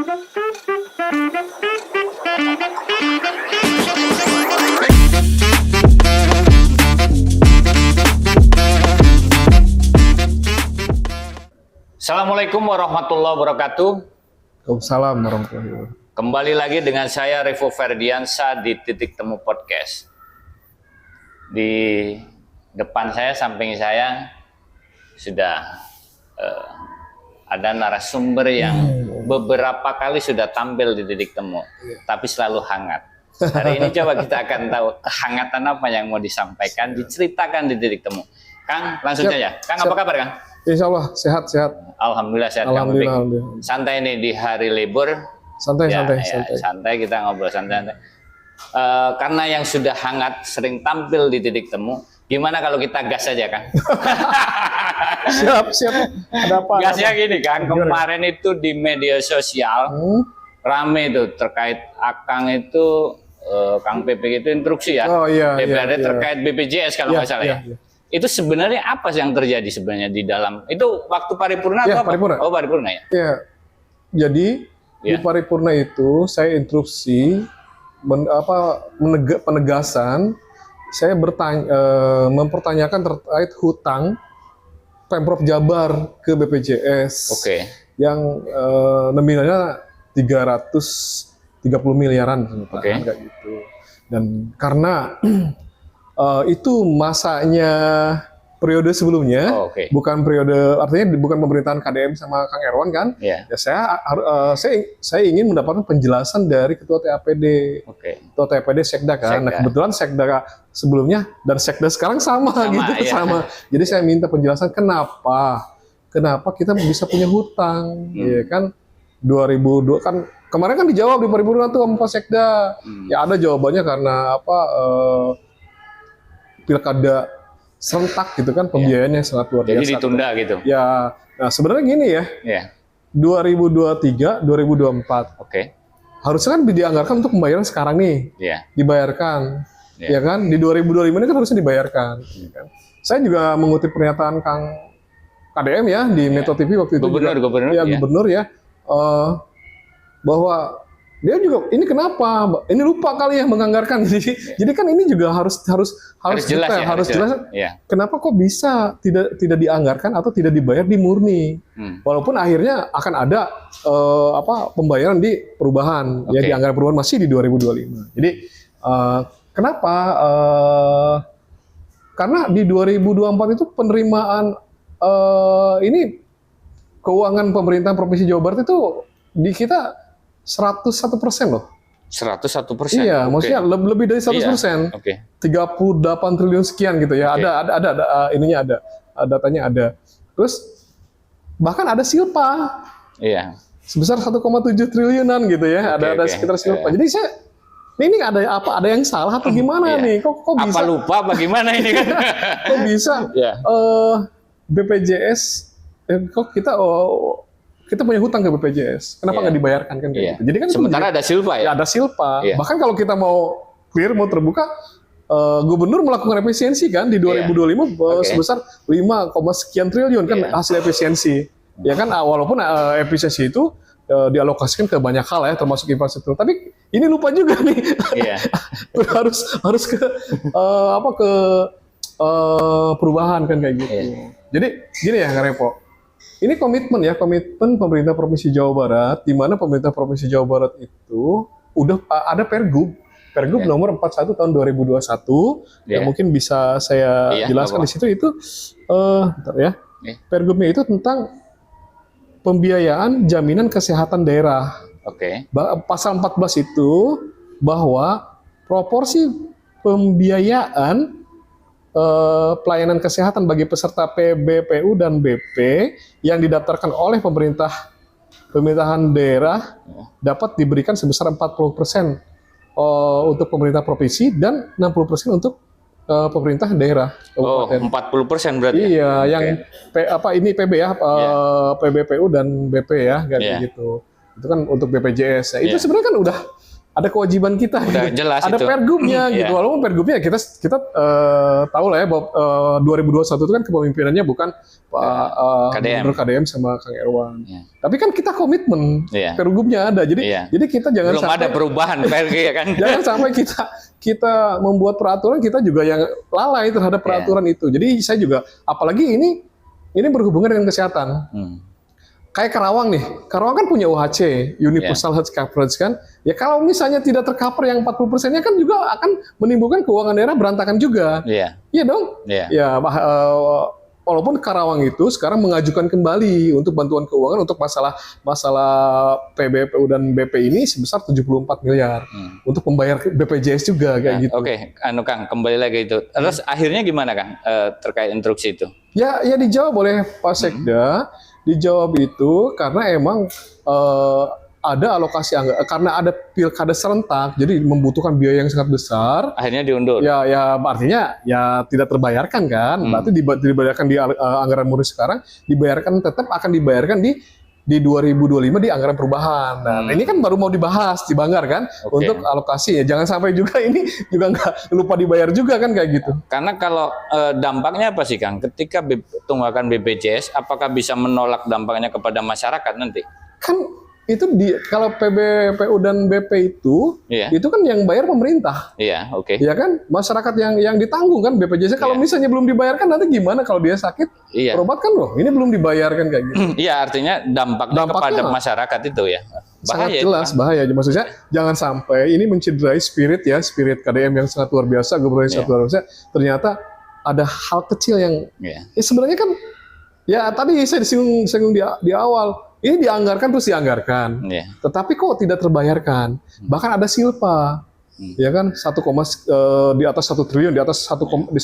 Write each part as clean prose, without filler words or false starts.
Assalamualaikum warahmatullahi wabarakatuh. Waalaikumsalam warahmatullahi wabarakatuh. Kembali lagi dengan saya Revo Ferdiansa di Titik Temu Podcast. Di depan saya, samping saya sudah ada narasumber yang beberapa kali sudah tampil di Titik Temu, tapi selalu hangat. Hari ini coba kita akan tahu kehangatan apa yang mau disampaikan, diceritakan di Titik Temu. Kang, langsung saja. Kang, apa kabar, Kang? Insya Allah sehat-sehat. Alhamdulillah sehat. Alhamdulillah. Santai nih di hari libur. Santai. Santai, kita ngobrol santai. Karena yang sudah hangat sering tampil di Titik Temu, gimana kalau kita gas aja, Kang? Siap. Ada apa? Gasnya gini, Kang. Kemarin itu di media sosial rame itu terkait Akang itu Kang PP itu instruksi ya. Oh iya. DPRD terkait BPJS kalau nggak salah ya. Itu sebenarnya apa yang terjadi sebenarnya di dalam itu waktu paripurna atau apa? Paripurna. Oh, paripurna ya. Iya. Jadi di paripurna itu saya instruksi penegasan, saya mempertanyakan terkait hutang Pemprov Jabar ke BPJS. Oke. Yang nominalnya 330 miliaran kayak gitu. Dan karena itu masanya periode sebelumnya, bukan periode, artinya bukan pemerintahan KDM sama Kang Erwan kan? Ya saya ingin mendapatkan penjelasan dari Ketua TAPD, Ketua TAPD Sekda kan. Nah kebetulan Sekda sebelumnya dan Sekda sekarang sama. Jadi saya minta penjelasan kenapa kita bisa punya hutang, ya kan? 2002 kan kemarin kan dijawab di paripurna tuh sama Pak Sekda. Ya ada jawabannya karena apa? Pilkada serentak gitu kan, pembiayaannya sangat luar biasa. Jadi ditunda gitu. Ya, nah sebenarnya gini ya. 2023, 2024. Harusnya kan dianggarkan untuk pembayaran sekarang nih. Dibayarkan. Ya kan? Di 2025 ini kan harusnya dibayarkan. Kan? Saya juga mengutip pernyataan Kang KDM ya di Metro TV waktu itu. Gubernur ya. Bahwa dia juga ini kenapa? Ini lupa kali ya menganggarkan. Jadi kan ini juga harus jelas. Kenapa kok bisa tidak dianggarkan atau tidak dibayar di murni? Walaupun akhirnya akan ada pembayaran di perubahan, ya di anggaran perubahan masih di 2025. Jadi kenapa? Karena di 2024 itu penerimaan ini keuangan pemerintahan Provinsi Jawa Barat itu di kita 101% loh. 101%? Iya, maksudnya lebih dari 100%. 38 triliun sekian gitu ya. Ada ininya ada. Datanya ada. Terus bahkan ada silpa. Sebesar 1,7 triliunan gitu ya. Ada sekitar silpa. Jadi ini ada apa? Ada yang salah atau gimana nih? Kok bisa? Apa lupa bagaimana ini kan? Kok bisa BPJS kok kita punya hutang ke BPJS, kenapa nggak dibayarkan kan? Gitu. Jadi kan sementara ada silpa ya? Ada silpa. Bahkan kalau kita mau clear, mau terbuka, Gubernur melakukan efisiensi kan di 2025 sebesar 5, sekian triliun kan hasil efisiensi. Ya kan, walaupun efisiensi itu dialokasikan ke banyak hal ya, termasuk infrastruktur. Tapi ini lupa juga nih. harus ke perubahan kan kayak gitu. Jadi gini ya Kang Repo. Ini komitmen pemerintah Provinsi Jawa Barat, di mana pemerintah Provinsi Jawa Barat itu udah ada Pergub nomor 41 tahun 2021 yang mungkin bisa saya jelaskan di situ itu Pergubnya itu tentang pembiayaan jaminan kesehatan daerah. Pasal 14 itu bahwa proporsi pembiayaan pelayanan kesehatan bagi peserta PBPU dan BP yang didaftarkan oleh pemerintahan daerah dapat diberikan sebesar 40% untuk pemerintah provinsi dan 60% untuk pemerintah daerah. 40% berarti? Iya, yang ini PB ya, PBPU dan BP ya, kayak gitu. Itu kan untuk BPJS. Itu sebenarnya kan udah ada kewajiban kita. Udah jelas ada itu. pergubnya gitu. Walaupun pergubnya kita tahu lah ya bahwa 2021 itu kan kepemimpinannya bukan Pak Gubernur KDM sama Kang Erwan. Tapi kan kita komitmen pergubnya ada. Jadi kita jangan belum ada perubahan pergub ya kan. Jangan sampai kita membuat peraturan kita juga yang lalai terhadap peraturan itu. Jadi saya juga apalagi ini berhubungan dengan kesehatan. Kayak Karawang nih, Karawang kan punya UHC, Universal Health Coverage kan. Ya kalau misalnya tidak tercover yang 40%-nya kan juga akan menimbulkan keuangan daerah berantakan juga. Iya dong. Ya, walaupun Karawang itu sekarang mengajukan kembali untuk bantuan keuangan untuk masalah PBPU dan BP ini sebesar 74 miliar untuk membayar BPJS juga kayak gitu. Oke, Kang, kembali lagi itu. Terus akhirnya gimana Kang terkait instruksi itu? Ya dijawab oleh Pak Sekda. Dijawab itu karena emang ada alokasi karena ada pilkada serentak, jadi membutuhkan biaya yang sangat besar. Akhirnya diundur. Ya artinya ya tidak terbayarkan kan. Berarti dibayarkan di anggaran murni sekarang, tetap akan dibayarkan di 2025 di anggaran perubahan. Nah, ini kan baru mau dibahas di Banggar kan untuk alokasi ya. Jangan sampai juga ini juga nggak lupa dibayar juga kan kayak gitu. Karena kalau dampaknya apa sih Kang? Ketika tunggakan BPJS, apakah bisa menolak dampaknya kepada masyarakat nanti? Kan itu kalau PBPU dan BP itu kan yang bayar pemerintah. Iya, oke. Ya kan, masyarakat yang ditanggung kan BPJS. Kalau misalnya belum dibayarkan nanti gimana kalau dia sakit? Berobat kan loh, ini belum dibayarkan kayak gitu. Iya, artinya dampaknya kepada masyarakat itu ya. Bahaya, sangat jelas bahaya. Maksudnya jangan sampai ini mencederai spirit KDM yang sangat luar biasa, gubernur yang sangat luar biasa. Ternyata ada hal kecil yang sebenarnya kan ya tadi saya disinggung di awal. Ini dianggarkan terus dianggarkan, tetapi kok tidak terbayarkan. Bahkan ada silpa, ya kan di atas 1 triliun, di atas 1,7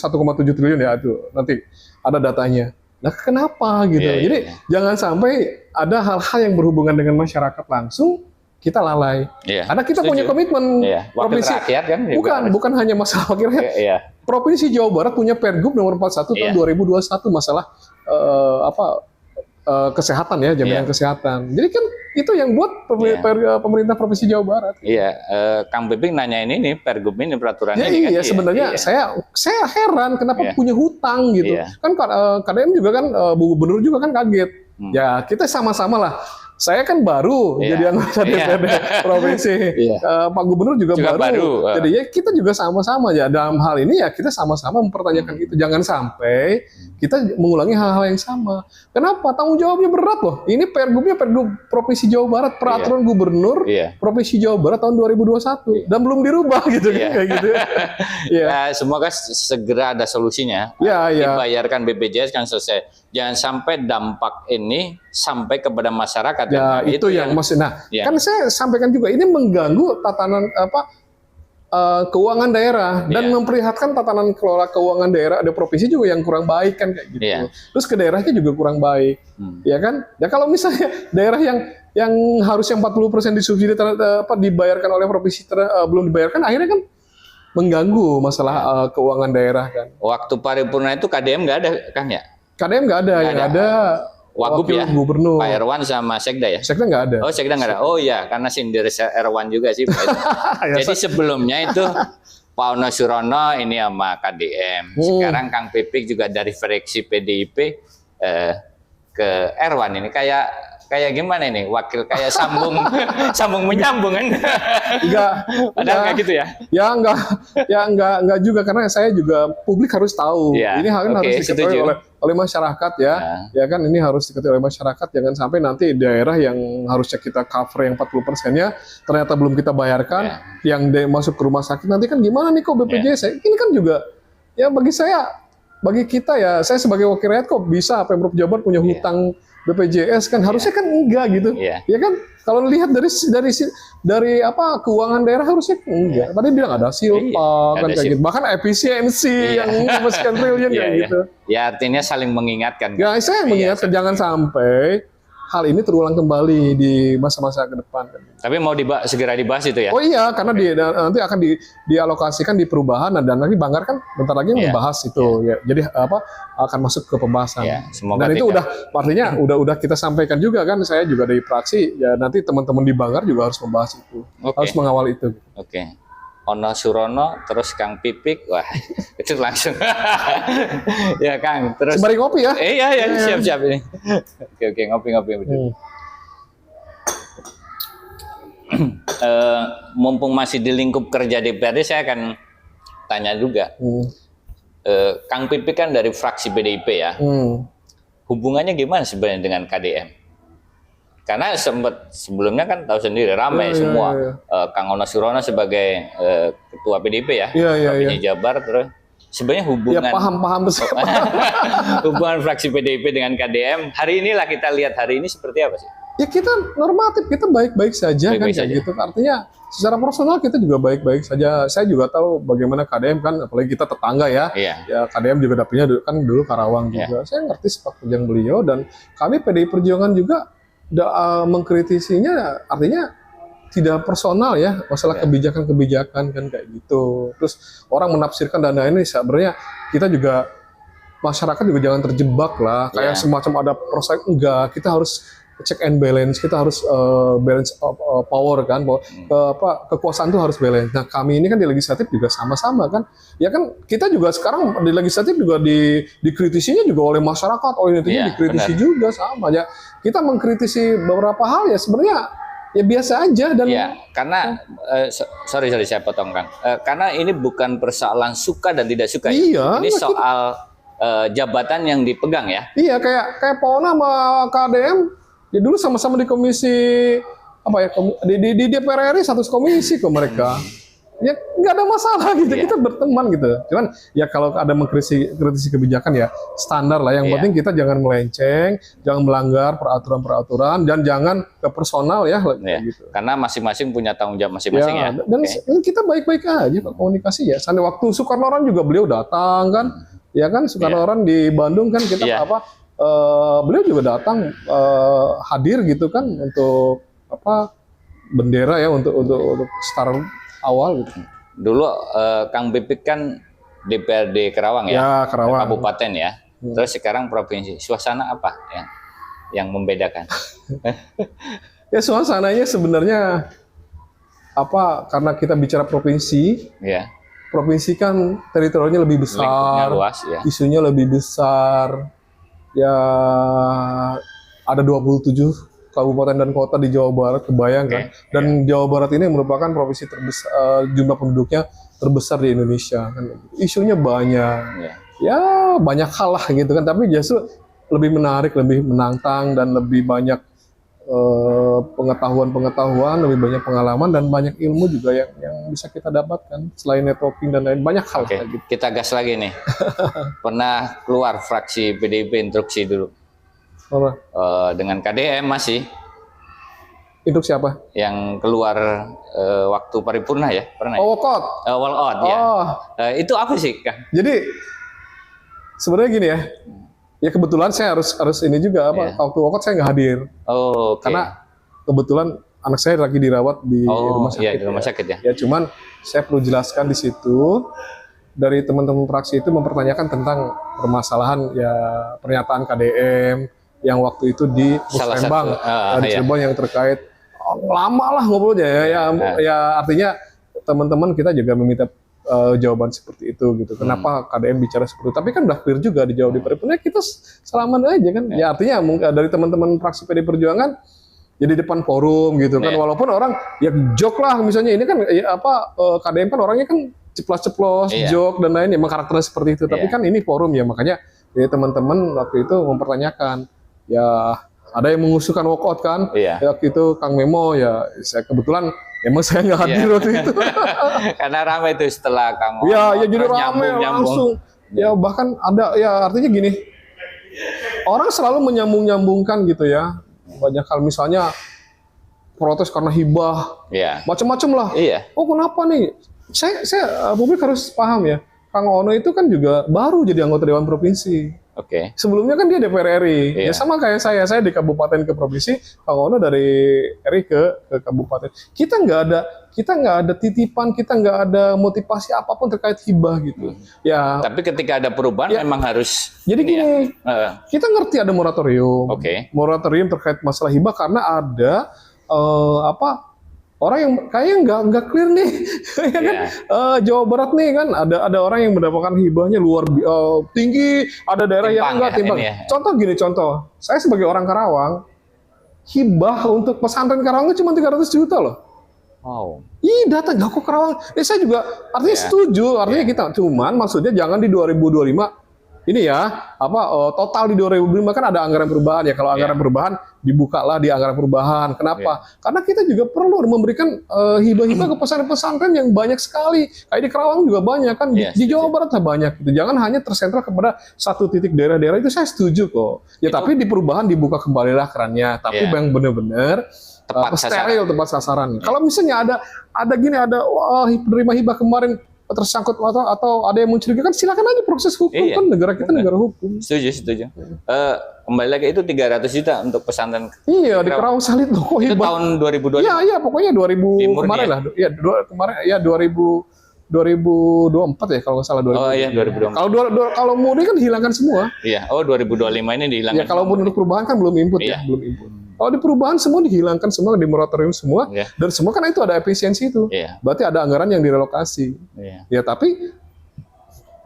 triliun ya itu nanti ada datanya. Nah kenapa gitu? Jadi jangan sampai ada hal-hal yang berhubungan dengan masyarakat langsung kita lalai. Karena kita punya komitmen provinsi. Rakyat, kan, bukan hanya masalah wakil rakyat. Provinsi Jawa Barat punya Pergub nomor 41 tahun 2021 masalah kesehatan ya, jaminan kesehatan. Jadi kan itu yang buat pemerintah Provinsi Jawa Barat. Kang Piping nanya ini Pergub ini peraturannya. Sebenarnya saya heran kenapa punya hutang gitu. Kan KDM juga kan Bu Gubernur juga kan kaget. Ya kita sama-sama lah. Saya kan baru jadi anggota DPRD provinsi. Pak Gubernur juga baru. Jadi ya kita juga sama-sama ya dalam hal ini ya kita sama-sama mempertanyakan itu. Jangan sampai kita mengulangi hal-hal yang sama. Kenapa? Tanggung jawabnya berat loh. Ini Pergubnya Pergub Provinsi Jawa Barat, peraturan Gubernur Provinsi Jawa Barat tahun 2021 dan belum dirubah gitu kayak gitu. Semoga segera ada solusinya. Dibayarkan BPJS kan selesai. Jangan sampai dampak ini sampai kepada masyarakat. Ya itu yang maksudnya. Kan saya sampaikan juga ini mengganggu tatanan keuangan daerah dan memprihatinkan tatanan kelola keuangan daerah ada provinsi juga yang kurang baik kan kayak gitu. Terus ke daerahnya juga kurang baik. Ya kan? Ya kalau misalnya daerah yang harusnya 40% disubsidi dibayarkan oleh provinsi belum dibayarkan akhirnya kan mengganggu masalah keuangan daerah kan. Waktu paripurna itu KDM nggak ada kan ya? KDM nggak ada, yang ada Wagub ya, Gubernur. Pak Erwan sama Sekda ya? Sekda nggak ada. Oh Sekda nggak ada. Oh ya, karena sindir Erwan juga sih. Jadi sebelumnya itu Pak Ono Surono ini sama KDM. Sekarang Kang Pipik juga dari fraksi PDIP ke Erwan ini kayak gimana ini? Wakil kayak sambung menyambung kan? Enggak gitu ya? Enggak juga karena saya juga publik harus tahu. Ini hal ini harus diketahui oleh masyarakat ya. Ya kan ini harus diketahui oleh masyarakat. Jangan sampai nanti daerah yang harusnya kita cover yang 40%-nya ternyata belum kita bayarkan, yang masuk ke rumah sakit nanti kan gimana nih kok BPJS? Ini kan juga ya bagi kita ya, saya sebagai wakil rakyat kok bisa Pemprov Jawa Barat punya hutang BPJS kan harusnya kan enggak gitu. Ya kan kalau lihat dari keuangan daerah harusnya enggak. Tadi bilang ada silpa kan kayak gitu. Bahkan efisiensi yang sekian triliun kayak gitu. Ya artinya saling mengingatkan. Ya saya mengingatkan jangan sampai hal ini terulang kembali di masa-masa ke depan. Tapi mau segera dibahas itu ya? Oh iya, karena nanti akan dialokasikan di perubahan dan nanti Banggar kan bentar lagi membahas itu ya. Jadi akan masuk ke pembahasan. Semoga dan itu udah artinya udah kita sampaikan juga kan, saya juga dari fraksi ya, nanti teman-teman di Banggar juga harus membahas itu. Harus mengawal itu. Oke. Ono Surono terus Kang Pipik, wah itu langsung ya Kang. Terus sembari ngopi ya? Iya siap ini. Oke ngopi betul. Mumpung masih di lingkup kerja DPRD, saya akan tanya juga. Kang Pipik kan dari fraksi PDIP ya. Hubungannya gimana sebenarnya dengan KDM? Karena sebelumnya kan tahu sendiri ramai semua. Kang Ono Surono sebagai ketua PDIP ya, Provinsi Jabar, terus sebenarnya hubungan paham besar. hubungan fraksi PDIP dengan KDM hari inilah kita lihat hari ini seperti apa sih? Ya kita normatif, kita baik-baik saja kan kayak gitu. Artinya secara personal kita juga baik-baik saja. Saya juga tahu bagaimana KDM kan, apalagi kita tetangga ya. Ya KDM juga dapetnya kan dulu Karawang juga. Saya ngerti sepak terjang beliau, dan kami PDI Perjuangan juga mengkritisinya, artinya tidak personal ya, masalah kebijakan-kebijakan kan kayak gitu. Terus orang menafsirkan dana ini, sebenarnya kita juga, masyarakat juga jangan terjebak lah kayak semacam ada proses. Enggak, kita harus check and balance, kita harus balance power kan, kekuasaan itu harus balance. Nah kami ini kan di legislatif juga sama-sama kan, ya kan kita juga sekarang di legislatif juga dikritisinya juga oleh masyarakat, oleh netizen dikritisi juga sama ya. Kita mengkritisi beberapa hal ya sebenarnya ya biasa aja, dan karena sorry saya potong Kang, karena ini bukan persoalan suka dan tidak suka. Ini soal jabatan yang dipegang ya. Iya, kayak Pona sama KDM ya dulu sama-sama di komisi di DPR RI satu komisi kok mereka. Ya nggak ada masalah gitu, kita berteman gitu. Cuman ya kalau ada mengkritisi kebijakan ya standar lah. Yang penting kita jangan melenceng, jangan melanggar peraturan-peraturan, dan jangan ke personal ya. Gitu. Karena masing-masing punya tanggung jawab masing-masing ya. Dan kita baik-baik aja Pak, komunikasi ya. Sampai waktu Soekarno-Ran juga beliau datang kan, ya kan Soekarno-Ran di Bandung kan kita beliau juga datang hadir gitu kan untuk bendera ya untuk start awal gitu. Dulu Kang Pipik kan DPRD Karawang ya, Karawang. Kabupaten ya. Terus sekarang provinsi. Suasana apa yang membedakan? Ya suasananya sebenarnya karena kita bicara provinsi. Provinsi kan teritorialnya lebih besar, luas, isunya lebih besar. Ya ada 27 kabupaten dan kota di Jawa Barat, kebayang kan? Dan Jawa Barat ini merupakan provinsi terbesar, jumlah penduduknya terbesar di Indonesia kan. Isunya banyak. Ya banyak hal lah gitu kan, tapi justru lebih menarik, lebih menantang, dan lebih banyak pengetahuan, lebih banyak pengalaman, dan banyak ilmu juga yang bisa kita dapatkan selain networking dan lain banyak hal. Gitu. Kita gas lagi nih. Pernah keluar fraksi PDIP instruksi dulu dengan KDM masih. Instruksi apa? Yang keluar waktu paripurna ya, pernah? Walkout. Walkout ya. Itu apa sih Kang? Jadi sebenarnya gini ya. Ya kebetulan saya harus ini juga waktu walkout saya nggak hadir. Karena kebetulan anak saya lagi dirawat di rumah sakit. Di rumah sakit ya. Ya cuman saya perlu jelaskan di situ, dari teman-teman fraksi itu mempertanyakan tentang permasalahan ya pernyataan KDM yang waktu itu di Musrembang, di Cirebon, yang terkait lama lah ngobrolnya ya artinya teman-teman kita juga meminta jawaban seperti itu gitu. Kenapa KDM bicara seperti itu? Tapi kan udah clear juga dijawab di paripurna, kita salaman aja kan. Ya artinya dari teman-teman fraksi PD Perjuangan jadi depan forum gitu kan. Walaupun orang ya jok lah misalnya, ini kan KDM kan orangnya kan ceplos-ceplos, jok dan lain, emang karakternya seperti itu. Tapi kan ini forum ya, makanya ya teman-teman waktu itu mempertanyakan. Ya ada yang mengusulkan walkout kan. Waktu itu Kang Memo ya, saya kebetulan emang saya nggak hadir waktu itu. Karena ramai itu setelah Kang. Ya jadi ramai langsung. Ya bahkan ada ya, artinya gini, orang selalu menyambung-nyambungkan gitu ya. Banyak hal, misalnya protes karena hibah, macam-macam lah. Oh kenapa nih? Saya publik harus paham ya. Kang Ono itu kan juga baru jadi anggota Dewan Provinsi. Oke. Sebelumnya kan dia DPR RI, ya Iya. sama kayak saya di kabupaten ke provinsi, Kang Ono dari RI ke kabupaten. Kita nggak ada titipan, kita nggak ada motivasi apapun terkait hibah gitu. Ya, Tapi ketika ada perubahan Ya. memang harus. jadi ini gini, ya. kita ngerti ada moratorium, Oke. moratorium terkait masalah hibah karena ada orang yang kayaknya nggak clear nih, ya kan? Iya. Jawa Barat nih kan ada orang yang mendapatkan hibahnya tinggi, ada daerah yang Timpang enggak ya, timbang. ini ya. Contoh, saya sebagai orang Karawang, hibah untuk pesantren Karawang itu cuma 300 juta loh. Wow. Ih, datang nggak kok Karawang. Saya juga artinya Iya. setuju, artinya kita cuman maksudnya jangan di 2025 ini ya, total di 2025 kan ada anggaran perubahan ya. Kalau anggaran perubahan dibukalah di anggaran perubahan. Kenapa? Karena kita juga perlu memberikan hibah-hibah ke pesantren-pesantren yang banyak sekali. Kayak di Karawang juga banyak kan, di Jawa Barat banyak gitu. Jangan hanya tersentral kepada satu titik daerah-daerah, itu saya setuju kok. Ya tapi di perubahan dibuka kembalilah kerannya, tapi yang benar-benar Tepat steril, tepat sasaran. Kalau misalnya ada penerima hibah kemarin tersangkut atau ada yang mencurigakan, silakan aja proses hukum. Kan negara kita negara hukum. Setuju. Kembali lagi itu 300 juta untuk pesantren. Iya, di Karawang Salit loh kok Itu hibah. tahun 2025. Iya, pokoknya 2000 Timur kemarin nih lah. Iya, kemarin ya 2024 ya kalau nggak salah 2000. Oh iya 2024. Kalau murni kan dihilangkan semua. Iya. Oh 2025 ini dihilangkan. Ya kalau untuk perubahan kan belum input ya, belum input. Kalau di perubahan semua dihilangkan semua, di moratorium semua, dan semua kan itu ada efisiensi itu. Berarti ada anggaran yang direlokasi. Ya tapi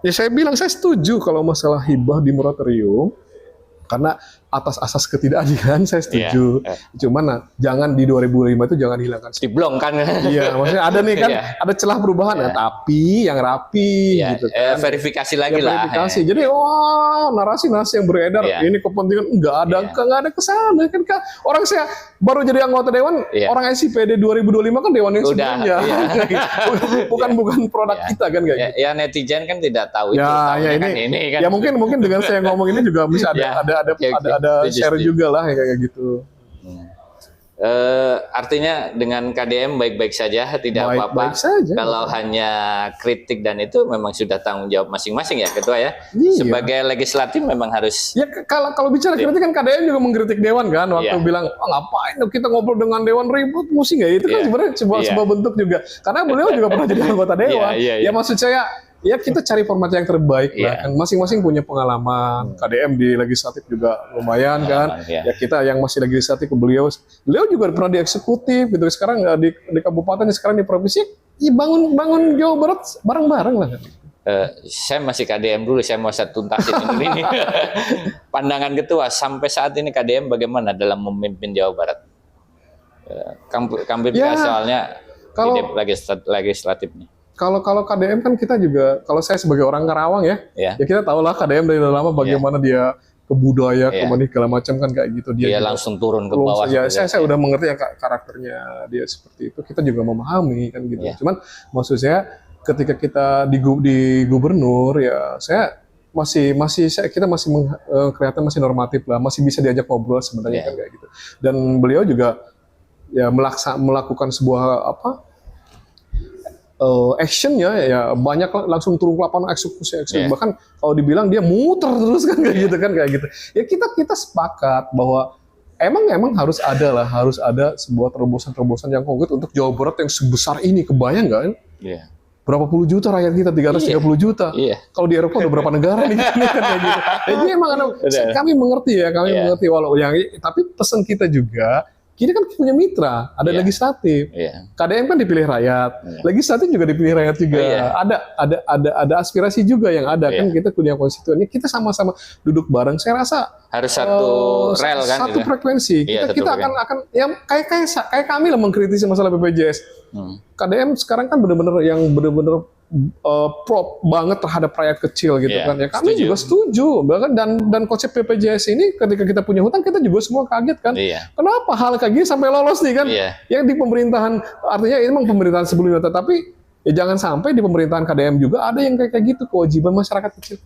ya saya bilang saya setuju kalau masalah hibah di moratorium karena atas asas ketidakadilan saya setuju. Cuman jangan di 2005 itu jangan hilangkan. Diblong kan. Iya, maksudnya ada nih kan ada celah perubahan tapi yang rapi gitu kan. Verifikasi lagi lah. Verifikasi. Jadi narasi-narasi yang beredar ini kepentingan enggak ada kesana kan orang saya baru jadi anggota dewan orang SIPD 2025 kan dewan yang sebelumnya. bukan produk kita kan kayak gitu. Ya netizen kan tidak tahu itu. Ini kan. Ya mungkin dengan saya ngomong ini juga bisa ada share juga lah kayak gitu. Artinya dengan KDM baik-baik saja, tidak apa-apa. Kalau hanya kritik dan itu memang sudah tanggung jawab masing-masing ya Ketua ya. Sebagai legislatif memang harus. Ya kalau bicara kritik kan KDM juga mengkritik Dewan kan waktu bilang ngapain kita ngobrol dengan Dewan ribut pusing ya, itu kan sebenarnya sebuah bentuk juga. Karena beliau juga pernah jadi anggota Dewan. Ya maksud saya ya kita cari format yang terbaik lah kan. Masing-masing punya pengalaman. KDM di legislatif juga lumayan kan. Ya kita yang masih legislatif beliau juga pernah di eksekutif gitu. Sekarang di kabupaten, sekarang di provinsi. Bangun Jawa Barat bareng-bareng lah kan. Saya masih KDM dulu, saya mau tuntasin ini. Pandangan Ketua sampai saat ini KDM bagaimana dalam memimpin Jawa Barat? Soalnya di legislatifnya. Kalau KDM kan kita juga, kalau saya sebagai orang Karawang ya kita tahu lah KDM dari lama bagaimana dia ke budaya, ke segala macam kan kayak gitu. Dia langsung turun ke bawah. Ya saya udah mengerti ya karakternya dia seperti itu. Kita juga memahami kan gitu. Cuman maksud saya ketika kita di gubernur ya kita masih kelihatan masih normatif lah, masih bisa diajak ngobrol sebenarnya kan kayak gitu. Dan beliau juga ya melakukan sebuah actionnya ya banyak langsung turun ke lapangan eksekusi. Bahkan kalau dibilang dia muter terus kan kayak gitu. Ya kita sepakat bahwa emang harus ada sebuah terobosan yang konkret untuk Jawa Barat yang sebesar ini. Kebayang nggak kan? Berapa puluh juta rakyat kita, 330 juta. Kalau di Eropa udah berapa negara nih kan kayak gitu. Jadi emang kami mengerti mengerti walau tapi pesan kita juga. Kita kan punya mitra, ada legislatif. KDM kan dipilih rakyat, legislatif juga dipilih rakyat juga. Ada aspirasi juga yang ada kan kita punya konstituen. Kita sama-sama duduk bareng. Saya rasa harus satu rel kan, satu frekuensi. Kita akan yang kayak kami lah mengkritisi masalah BPJS. KDM sekarang kan benar-benar pro banget terhadap rakyat kecil gitu kan ya. Kami juga setuju bahkan dan konsep BPJS ini ketika kita punya hutang kita juga semua kaget kan. Kenapa hal kayak gini sampai lolos nih kan? Yang di pemerintahan artinya ini memang pemerintahan sebelumnya, tetapi ya jangan sampai di pemerintahan KDM juga ada yang kayak gitu kewajiban masyarakat kecil.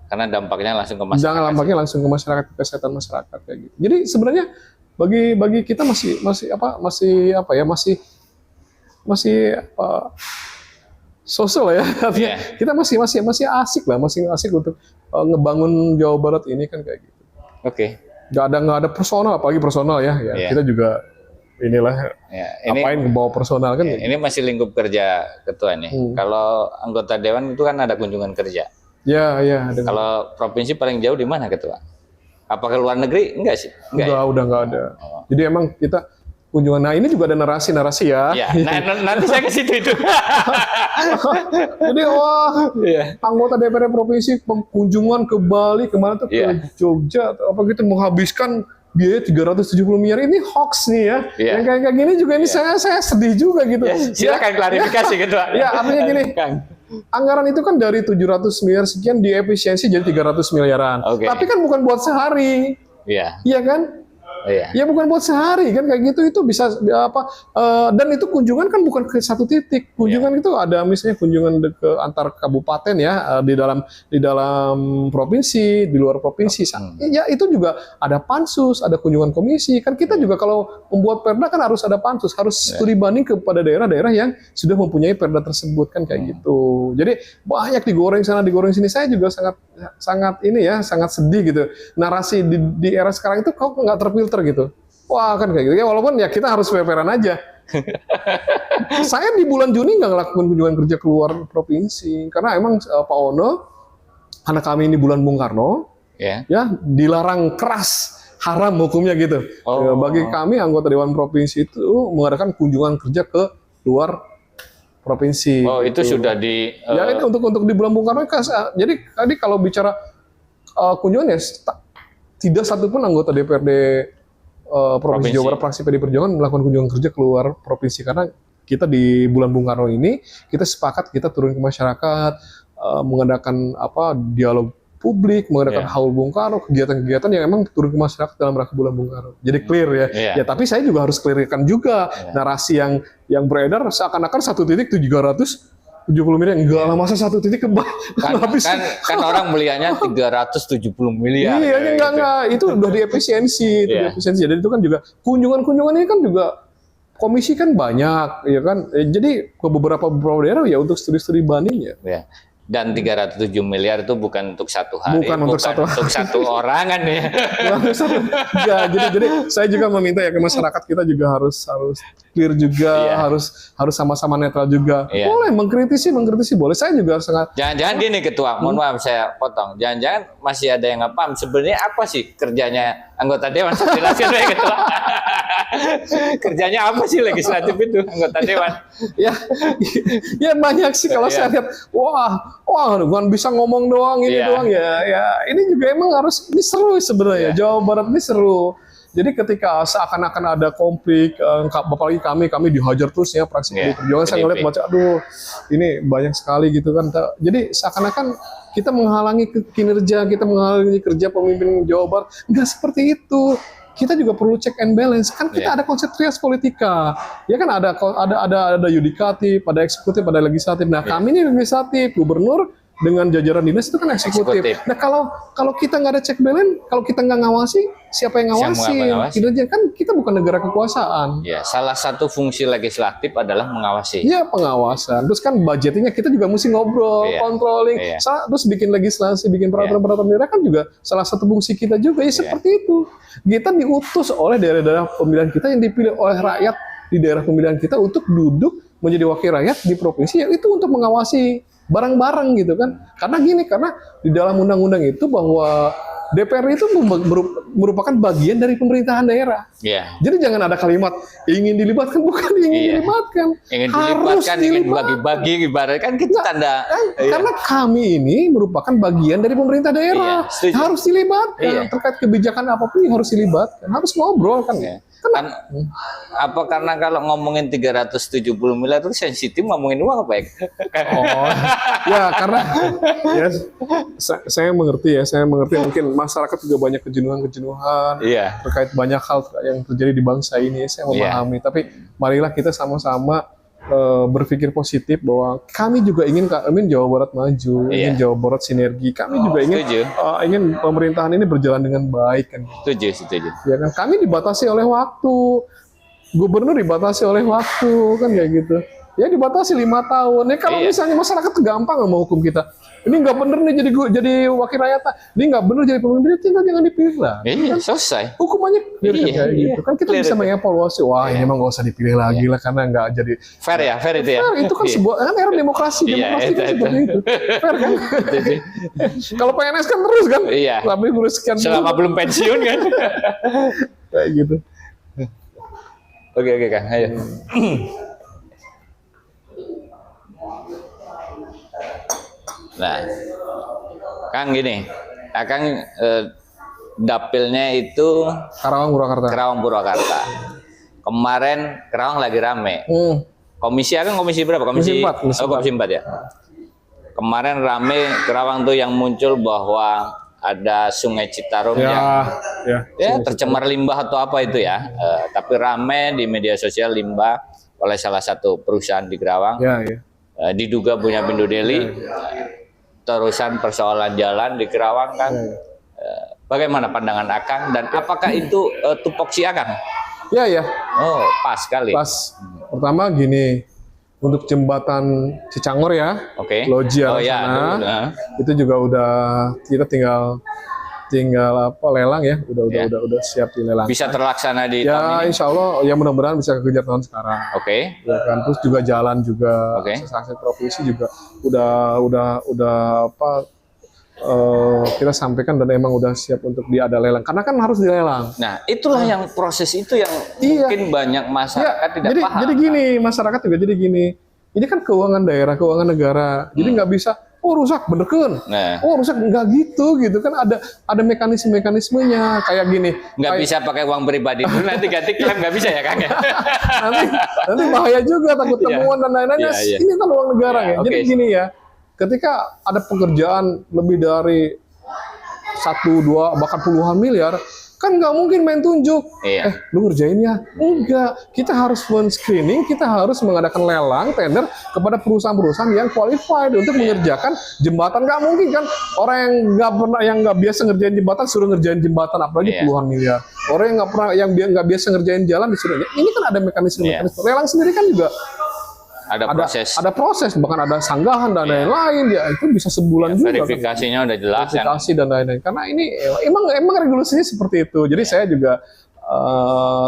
Karena dampaknya langsung ke masyarakat. Dampaknya langsung ke masyarakat, ke kesehatan masyarakat kayak gitu. Jadi sebenarnya bagi kita masih sosial ya, artinya kita masih asik lah, masih asik untuk ngebangun Jawa Barat ini kan kayak gitu. Oke. Nggak ada personal, apalagi personal ya. Kita juga inilah ngapain bawa personal kan. Ini masih lingkup kerja ketua nih. Kalau anggota dewan itu kan ada kunjungan kerja. Ya. Kalau provinsi paling jauh di mana ketua? Apa ke luar negeri? Enggak sih. Udah nggak ada. Jadi emang kita kunjungan. Nah ini juga ada narasi ya. Nanti saya ke situ itu. Jadi anggota DPR provinsi kunjungan ke Bali kemana tuh ke Jogja atau apa gitu menghabiskan biaya 370 miliar. Ini hoax nih ya. Yang kayak gini juga ini saya sedih juga gitu. Silakan klarifikasi ketua. Artinya gini. Anggaran itu kan dari 700 miliar sekian diefisiensi jadi 300 miliaran. Tapi kan bukan buat sehari. Iya kan? Ya bukan buat sehari kan kayak gitu, itu bisa dan itu kunjungan kan bukan ke satu titik. Kunjungan itu ada misalnya kunjungan ke antar kabupaten ya, di dalam provinsi, di luar provinsi. Ya itu juga ada pansus, ada kunjungan komisi. Kan kita juga kalau membuat perda kan harus ada pansus, harus studi banding kepada daerah-daerah yang sudah mempunyai perda tersebut kan kayak gitu. Jadi banyak digoreng sana digoreng sini. Saya juga sangat sedih gitu. Narasi di era sekarang itu kok nggak terfilter gitu. Wah kan kayak gitu ya, walaupun ya kita harus fair-fairan aja. Saya di bulan Juni nggak ngelakuin kunjungan kerja keluar provinsi karena emang Pak Ono, anak kami ini bulan Bung Karno, ya dilarang keras, haram hukumnya gitu. Bagi kami anggota Dewan Provinsi itu mengadakan kunjungan kerja ke luar provinsi. Itu sudah di. Ya ini untuk di bulan Bung Karno. Jadi tadi kalau bicara kunjungan ya tidak satupun anggota DPRD Provinsi Jawa Barat fraksi PD Perjuangan melakukan kunjungan kerja keluar provinsi karena kita di bulan Bung Karno ini kita sepakat kita turun ke masyarakat mengadakan dialog publik, mengadakan haul Bung Karno, kegiatan-kegiatan yang emang turun ke masyarakat dalam rangka bulan Bung Karno. Jadi clear ya. Ya tapi saya juga harus clearkan juga narasi yang beredar seakan-akan satu titik 770 miliar, enggak lah masa satu titik kan orang melihatnya 370 miliar. Iya, enggak, itu udah diefisiensi, Jadi itu kan juga kunjungan ini kan juga komisi kan banyak, ya kan. Jadi ke beberapa daerah ya untuk studi-studi banding ya. Dan 307 miliar itu bukan untuk satu hari, bukan untuk satu orang kan ya. Jadi saya juga meminta ya ke masyarakat kita juga harus clear juga, harus sama-sama netral juga. Boleh mengkritisi boleh. Saya juga sangat. Jangan-jangan gini ketua, mohon maaf saya potong. Jangan-jangan masih ada yang nggak paham sebenarnya apa sih kerjanya anggota dewan. Jelaskan ya ketua. Kerjanya apa sih legislatif itu anggota dewan? Ya banyak sih kalau saya lihat. Wah, bukan bisa ngomong doang doang ya. Ini juga emang ini seru sebenarnya. Jawa Barat ini seru. Jadi ketika seakan-akan ada konflik, apalagi kami dihajar terus ya fraksi PD Perjuangan, saya ngeliat baca, aduh ini banyak sekali gitu kan. Jadi seakan-akan kita menghalangi kinerja, kita menghalangi kerja pemimpin Jawa Barat. Nggak seperti itu. Kita juga perlu check and balance. Kan kita ada konsep trias politika. Ya kan ada yudikatif, ada eksekutif, ada legislatif. Nah, kami ini legislatif, gubernur dengan jajaran dinas itu kan eksekutif. Nah, kalau kita nggak ada check balance, kalau kita nggak ngawasi, siapa yang ngawasi? Kinerja kan kita bukan negara kekuasaan. Ya, salah satu fungsi legislatif adalah mengawasi. Ya, pengawasan. Terus kan budgetnya kita juga mesti ngobrol, controlling. Terus bikin legislasi, bikin peraturan-peraturan daerah kan juga salah satu fungsi kita juga. Ya seperti itu. Kita diutus oleh daerah-daerah pemilihan kita yang dipilih oleh rakyat di daerah pemilihan kita untuk duduk menjadi wakil rakyat di provinsi, yaitu untuk mengawasi barang-barang gitu kan. Karena di dalam undang-undang itu bahwa DPR itu merupakan bagian dari pemerintahan daerah. Jadi jangan ada kalimat ingin dilibatkan, bukan ingin dilibatkan. Ingin bagi-bagi, ibaratkan kita tanda. Karena kami ini merupakan bagian dari pemerintah daerah. Harus dilibatkan. Terkait kebijakan apapun harus dilibatkan. Harus ngobrol kan. Karena kalau ngomongin 370 miliar itu sensitif, ngomongin uang apa ya? Karena saya mengerti mungkin masyarakat juga banyak kejenuhan terkait banyak hal yang terjadi di bangsa ini. Saya memahami, tapi marilah kita sama-sama berpikir positif bahwa kami juga ingin Jawa Barat maju, ingin Jawa Barat sinergi. Kami juga ingin pemerintahan ini berjalan dengan baik kan. Setuju. Ya kan, kami dibatasi oleh waktu. Gubernur dibatasi oleh waktu kan kayak gitu. Ya dibatasi 5 tahun. Ya kalau misalnya masyarakat gampang mau hukum kita. ini nggak bener nih jadi wakil rakyat, ini nggak bener jadi pemimpin, tinggal jangan dipilih lah. Iya, selesai. Hukumannya clear kan, kayak gitu. Kan kita bisa mengevaluasi, wah ini emang nggak usah dipilih lagi lah karena nggak jadi fair ya, fair itu ya. Fair, itu kan sebuah kan era demokrasi itu kan seperti itu. Fair kan? Kalau PNS kan terus kan, tapi ngurus sekian selama belum pensiun kan. Kayak gitu. Oke Kang, ayo. Nah, Kang gini, Kang dapilnya itu Karawang Purwakarta. Kemarin Kerawang lagi rame. Komisi berapa? Komisi 4. Komisi 4 ya. Kemarin rame Kerawang tuh yang muncul bahwa ada Sungai Citarum yang tercemar limbah atau apa itu ya. Tapi rame di media sosial limbah oleh salah satu perusahaan di Kerawang. Diduga punya Pindo Deli. Terusan persoalan jalan di Kerawang kan. Bagaimana pandangan Akang dan apakah itu tupoksi Akang? Ya. Oh, pas sekali. Pas. Pertama gini, untuk jembatan Cicangor ya, Loggia sana, itu juga udah kita tinggal lelang ya, udah siap dilelang. Bisa terlaksana di tahun ini? Insya Allah ya mudah-mudahan bisa kekejar tahun sekarang. Ya kan, terus juga jalan juga, akses provinsi juga udah kita sampaikan dan emang udah siap untuk ada lelang karena kan harus dilelang. Nah itulah yang proses itu yang mungkin banyak masyarakat tidak paham. Jadi gini, masyarakat juga jadi gini. Ini kan keuangan daerah, keuangan negara. Jadi nggak bisa rusak bener kan? Rusak nggak gitu kan ada mekanismenya kayak gini. Nggak bisa pakai uang pribadi dulu nanti ganti klaim nggak bisa ya Kang ya. nanti bahaya juga takut temuan dan lain-lain. Ini kan uang negara ya. Jadi gini ya. Ketika ada pekerjaan lebih dari 1, 2, bahkan puluhan miliar, kan nggak mungkin main tunjuk. Lu ngerjain ya? Enggak. Kita harus men-screening, kita harus mengadakan lelang, tender kepada perusahaan-perusahaan yang qualified untuk mengerjakan jembatan. Nggak mungkin kan orang yang nggak biasa ngerjain jembatan suruh ngerjain jembatan, apalagi puluhan miliar. Orang yang nggak biasa ngerjain jalan disuruh. Ini kan ada mekanisme. Lelang sendiri kan juga ada proses, bahkan ada sanggahan dan lain-lain ya, itu bisa sebulan juga verifikasinya kan. Udah jelas verifikasi dan lain-lain karena ini emang regulasinya seperti itu. Jadi saya juga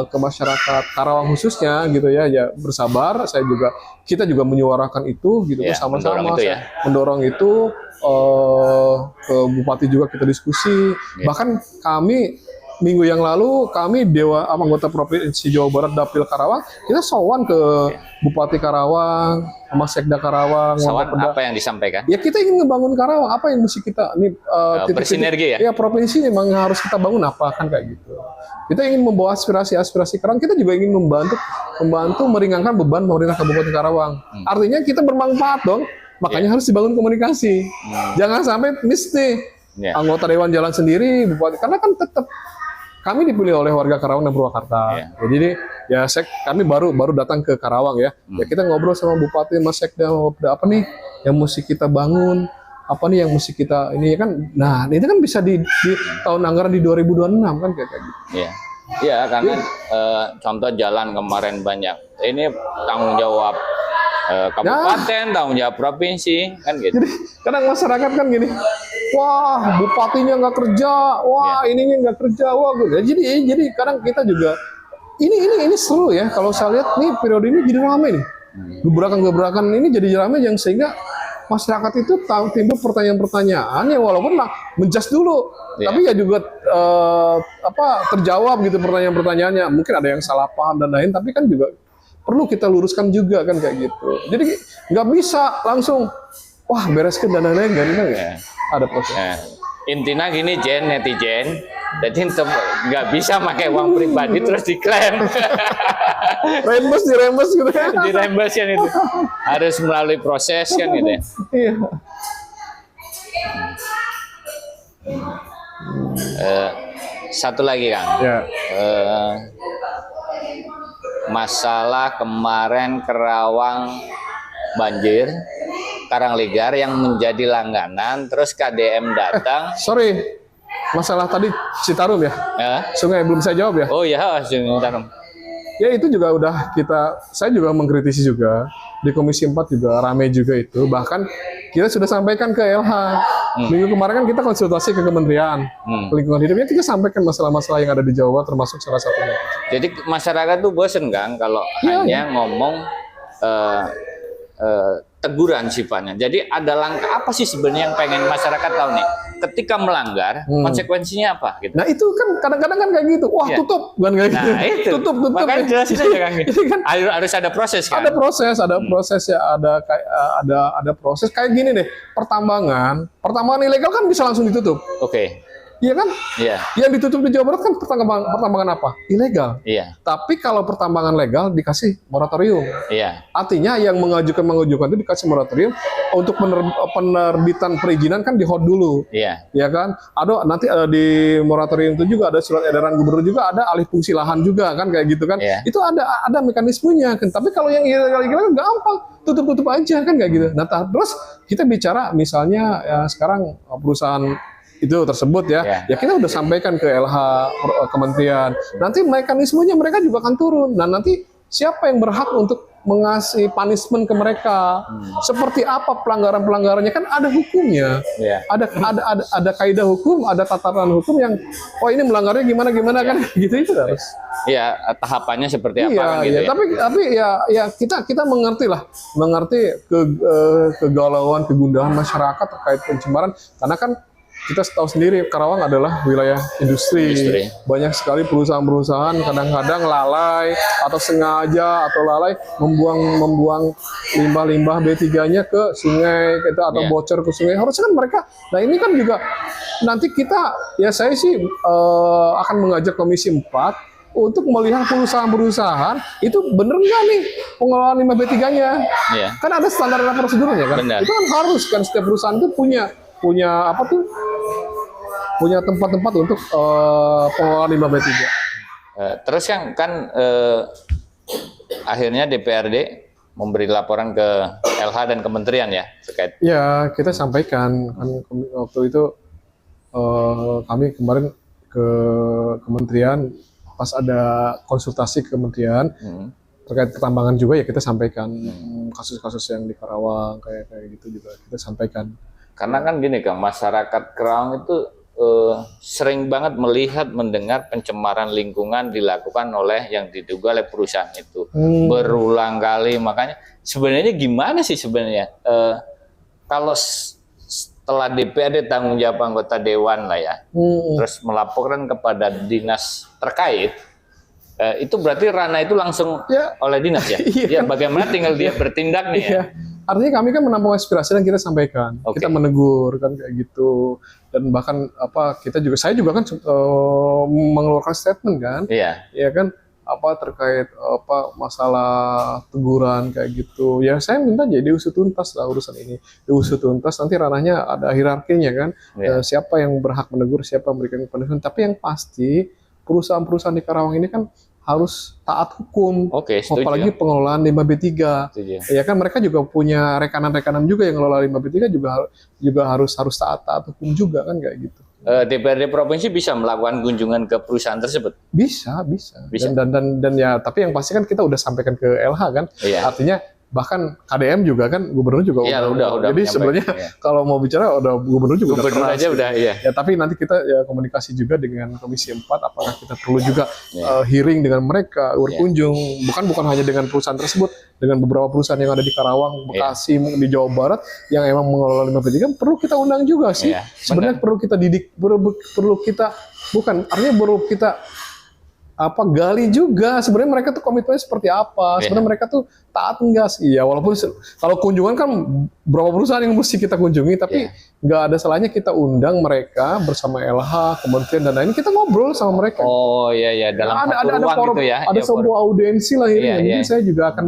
ke masyarakat Karawang khususnya gitu ya bersabar, kita juga menyuarakan itu gitu sama-sama mendorong itu ke bupati juga kita diskusi. Bahkan kami minggu yang lalu kami anggota Provinsi Jawa Barat Dapil Karawang kita sowan ke Bupati Karawang sama Sekda Karawang. Sowan apa yang disampaikan? Ya kita ingin ngebangun Karawang, apa yang mesti kita bersinergi ya? Ya provinsi memang harus kita bangun apa kan kayak gitu. Kita ingin membawa aspirasi Karawang, kita juga ingin membantu meringankan beban pemerintah Kabupaten Karawang. Artinya kita bermanfaat dong, makanya harus dibangun komunikasi. Jangan sampai mesti anggota Dewan Jalan sendiri, Bupati, karena kan tetap kami dipilih oleh warga Karawang dan Purwakarta. Jadi kami baru datang ke Karawang ya. Kita ngobrol sama Bupati, Mas Sekda, apa nih yang mesti kita bangun, apa nih yang mesti kita ini kan. Nah, ini kan bisa di tahun anggaran di 2026 kan kayak gitu. Iya, karena contoh jalan kemarin banyak. Ini tanggung jawab kabupaten, tanggung jawab provinsi kan gitu. Jadi kadang masyarakat kan gini, wah bupatinya nggak kerja, wah ininya nggak kerja, wah jadi kadang kita juga ini seru ya kalau saya lihat nih periode ini jadi ramai nih, gebrakan ini jadi ramai yang sehingga masyarakat itu timbul pertanyaan-pertanyaan yang walaupun menjas dulu, tapi ya juga terjawab gitu pertanyaan-pertanyaannya. Mungkin ada yang salah paham dan lain, tapi kan juga perlu kita luruskan juga kan kayak gitu. Jadi nggak bisa langsung wah bereskan dan lain-lain kan ada proses. Intinya gini netizen, jadi nggak bisa pakai uang pribadi terus diklaim. Dirembes gitu kan? Dirembes kan itu harus melalui proses kan gitu. Iya. Satu lagi Kang. Masalah kemarin Kerawang banjir, Karangligar yang menjadi langganan, terus KDM datang. Sorry, masalah tadi Citarum ya? Sungai belum saya jawab ya? Oh iya, Sungai Citarum. Ya itu juga udah saya juga mengkritisi juga di Komisi 4 juga rame juga itu. Bahkan kita sudah sampaikan ke LH. Minggu kemarin kan kita konsultasi ke Kementerian Lingkungan Hidup, ya kita sampaikan masalah-masalah yang ada di Jawa termasuk salah satunya. Jadi masyarakat tuh bosen kan kalau hanya ngomong teguran sifatnya. Jadi ada langkah apa sih sebenarnya yang pengen masyarakat tahu nih? Ketika melanggar, konsekuensinya apa? Gitu. Nah itu kan kadang-kadang kan kayak gitu. Wah tutup, bukan kayak gitu. Nah itu. Tutup. Makanya jelasin aja kan. Gitu. Kan harus ada proses kan. Ada proses ya. Ada proses kayak gini deh. Pertambangan ilegal kan bisa langsung ditutup. Oke. Iya kan? Iya. Yang ditutup di Jawa Barat kan pertambangan apa? Ilegal. Iya. Tapi kalau pertambangan legal dikasih moratorium. Iya. Artinya yang mengajukan itu dikasih moratorium untuk penerbitan perizinan kan di hold dulu. Iya. Ya kan? Nanti di moratorium itu juga ada surat edaran gubernur juga, ada alih fungsi lahan juga kan kayak gitu kan. Iya. Itu ada mekanismenya kan. Tapi kalau yang ilegal gampang, tutup aja kan kayak gitu. Nah, terus kita bicara misalnya ya sekarang perusahaan itu tersebut ya kita udah sampaikan ke LH kementerian. Nanti mekanismenya mereka juga akan turun. Nah nanti siapa yang berhak untuk mengasih punishment ke mereka? Seperti apa pelanggarannya kan ada hukumnya. Ada kaidah hukum, ada tataran hukum yang ini melanggarnya gimana kan gitu itu harus. Iya, tahapannya seperti apa kan gitu ya. Tapi kita mengerti kegalauan, kegundahan masyarakat terkait pencemaran karena kan kita tahu sendiri Karawang adalah wilayah industri. Banyak sekali perusahaan-perusahaan kadang-kadang lalai atau sengaja atau lalai membuang limbah-limbah B3-nya ke sungai atau bocor ke sungai. Harusnya kan mereka. Nah, ini kan juga nanti saya sih akan mengajak Komisi 4 untuk melihat perusahaan-perusahahan itu bener nggak nih pengelolaan limbah B3-nya. Kan ada standar dan prosedurnya kan. Benar. Itu kan harus kan setiap perusahaan itu punya tempat-tempat untuk pengelolaan limbah B3. Terus kan akhirnya DPRD memberi laporan ke LH dan kementerian ya terkait. Ya kita sampaikan kan waktu itu kami kemarin ke kementerian pas ada konsultasi ke kementerian terkait pertambangan juga ya kita sampaikan kasus-kasus yang di Karawang kayak gitu juga kita sampaikan. Karena kan gini Kang, masyarakat Karawang itu sering banget melihat, mendengar pencemaran lingkungan dilakukan oleh yang diduga oleh perusahaan itu berulang kali. Makanya sebenarnya gimana sih sebenarnya kalau setelah DPRD tanggung jawab anggota dewan lah ya, terus melaporkan kepada dinas terkait, itu berarti ranah itu langsung oleh dinas ya? Ya bagaimana tinggal dia bertindak nih ya? Artinya kami kan menampung aspirasi dan kita sampaikan, kita menegur kan kayak gitu, dan bahkan saya juga kan mengeluarkan statement kan, ya kan terkait masalah teguran kayak gitu. Ya saya minta jadi diusut tuntas lah urusan ini, diusut tuntas nanti ranahnya ada hierarkinya kan, siapa yang berhak menegur, siapa memberikan punishment. Tapi yang pasti perusahaan-perusahaan di Karawang ini kan harus taat hukum, apalagi pengelolaan limbah B3. Ya kan mereka juga punya rekanan-rekanan juga yang ngelola limbah B3 juga harus taat hukum juga kan kayak gitu. DPRD provinsi bisa melakukan kunjungan ke perusahaan tersebut? Bisa. Dan ya tapi yang pasti kan kita udah sampaikan ke LH kan. Artinya bahkan KDM juga kan gubernur juga udah jadi sebenarnya kalau mau bicara gubernur juga gubernur aja udah ya tapi nanti kita komunikasi juga dengan Komisi 4 apakah kita perlu juga hearing dengan mereka berkunjung bukan hanya dengan perusahaan tersebut, dengan beberapa perusahaan yang ada di Karawang, Bekasi, di Jawa Barat yang emang mengelola limbah B3 perlu kita undang juga sih. Sebenarnya perlu kita didik, perlu kita gali juga sebenarnya mereka tuh komitmennya seperti apa, sebenarnya mereka tuh taat enggak sih ya, walaupun kalau kunjungan kan berapa perusahaan yang mesti kita kunjungi tapi nggak ada salahnya kita undang mereka bersama LH, kementerian dan lain kita ngobrol sama mereka. Dalam ada forum gitu ya. Ada sebuah audiensi lah ini. Mungkin saya juga akan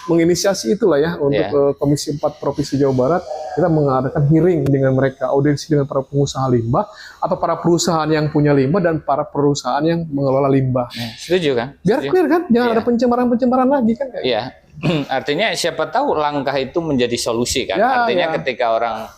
menginisiasi itulah ya untuk Komisi 4 Provinsi Jawa Barat kita mengadakan hearing dengan mereka, audiensi dengan para pengusaha limbah atau para perusahaan yang punya limbah dan para perusahaan yang mengelola limbah. Setuju kan? Biar clear kan, jangan ada pencemaran lagi kan kayak. Artinya siapa tahu langkah itu menjadi solusi kan. Artinya ketika orang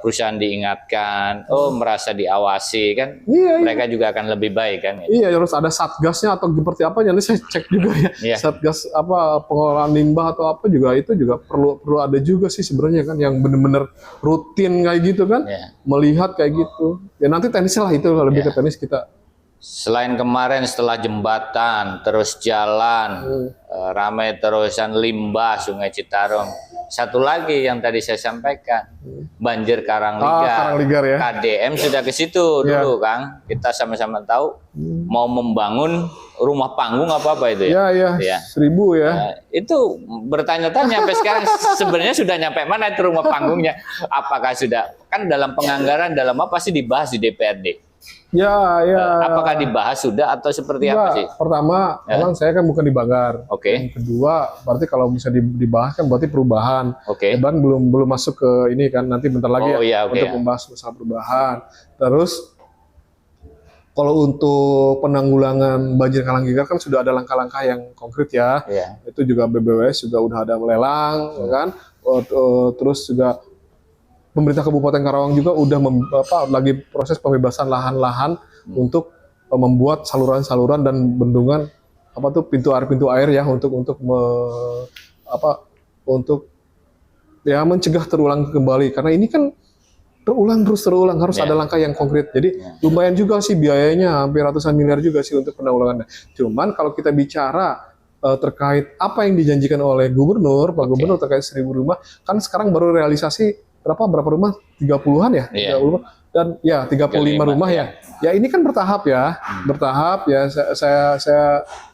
perusahaan diingatkan, merasa diawasi kan, Iya, mereka juga akan lebih baik kan. Iya, harus ada satgasnya atau seperti apa? Nanti saya cek juga ya. Iya. Satgas apa pengelolaan limbah atau apa juga itu juga perlu ada juga sih sebenarnya kan, yang benar-benar rutin kayak gitu kan, Iya. melihat kayak gitu. Ya nanti teknisnya lah itu lebih ke teknis kita. Selain kemarin setelah jembatan, terus jalan, ramai terusan limbah Sungai Citarum. Satu lagi yang tadi saya sampaikan, banjir Karangligar. Karangligar ya. KDM sudah ke situ dulu, Kang. Kita sama-sama tahu mau membangun rumah panggung apa itu ya? Iya, 1000 ya. Itu bertanya-tanya sampai sekarang sebenarnya sudah nyampe mana itu rumah panggungnya? Apakah sudah, kan dalam penganggaran dalam apa sih dibahas di DPRD? Ya. Apakah dibahas sudah atau seperti apa sih? Pertama, memang saya kan bukan di Banggar. Oke. Yang kedua, berarti kalau bisa dibahas kan berarti perubahan. Oke. Ya, belum masuk ke ini kan, nanti bentar lagi untuk membahas masalah perubahan. Terus kalau untuk penanggulangan banjir Karangligar kan sudah ada langkah-langkah yang konkret ya. Itu juga BBWS juga udah ada melelang, kan. Terus juga pemerintah Kabupaten Karawang juga udah lagi proses pembebasan lahan-lahan untuk membuat saluran-saluran dan bendungan pintu air ya untuk mencegah terulang kembali, karena ini kan terulang harus ada langkah yang konkret. Jadi lumayan juga sih biayanya, hampir ratusan miliar juga sih untuk penanggulangannya. Cuman kalau kita bicara terkait apa yang dijanjikan oleh Pak Gubernur terkait 1000 rumah, kan sekarang baru realisasi berapa rumah? 30-an ya? 30 rumah. Dan ya 35 rumah ya. Ya ini kan bertahap ya. Bertahap ya,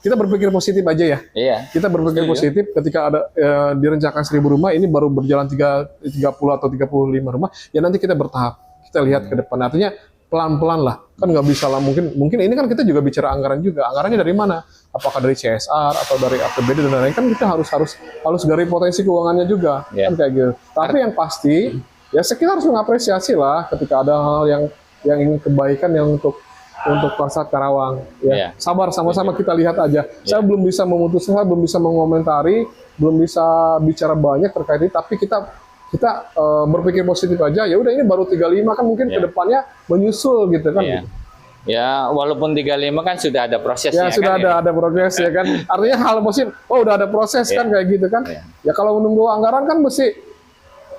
kita berpikir positif aja ya. Kita berpikir positif ketika ada direncanakan 1000 rumah, ini baru berjalan 30 atau 35 rumah. Ya nanti kita bertahap. Kita lihat ke depan. Artinya pelan-pelan lah. Kan nggak bisa lah, mungkin ini kan kita juga bicara anggaran juga. Anggarannya dari mana? Apakah dari CSR atau dari APBD dan lain-lain, kan kita harus dari potensi keuangannya juga, kan kayak gitu. Tapi yang pasti ya kita harus mengapresiasi lah ketika ada hal yang ingin kebaikan yang untuk masyarakat Karawang. Ya. Sabar, sama-sama kita lihat aja. Saya belum bisa memutuskan, belum bisa mengomentari, belum bisa bicara banyak terkait ini, tapi kita berpikir positif aja. Ya udah, ini baru 35 kan, mungkin kedepannya menyusul gitu kan. Ya, walaupun 35 kan sudah ada prosesnya. Ya, sudah kan, ada progres ya kan. Artinya hal positif, udah ada proses kan kayak gitu kan. Ya kalau menunggu anggaran kan mesti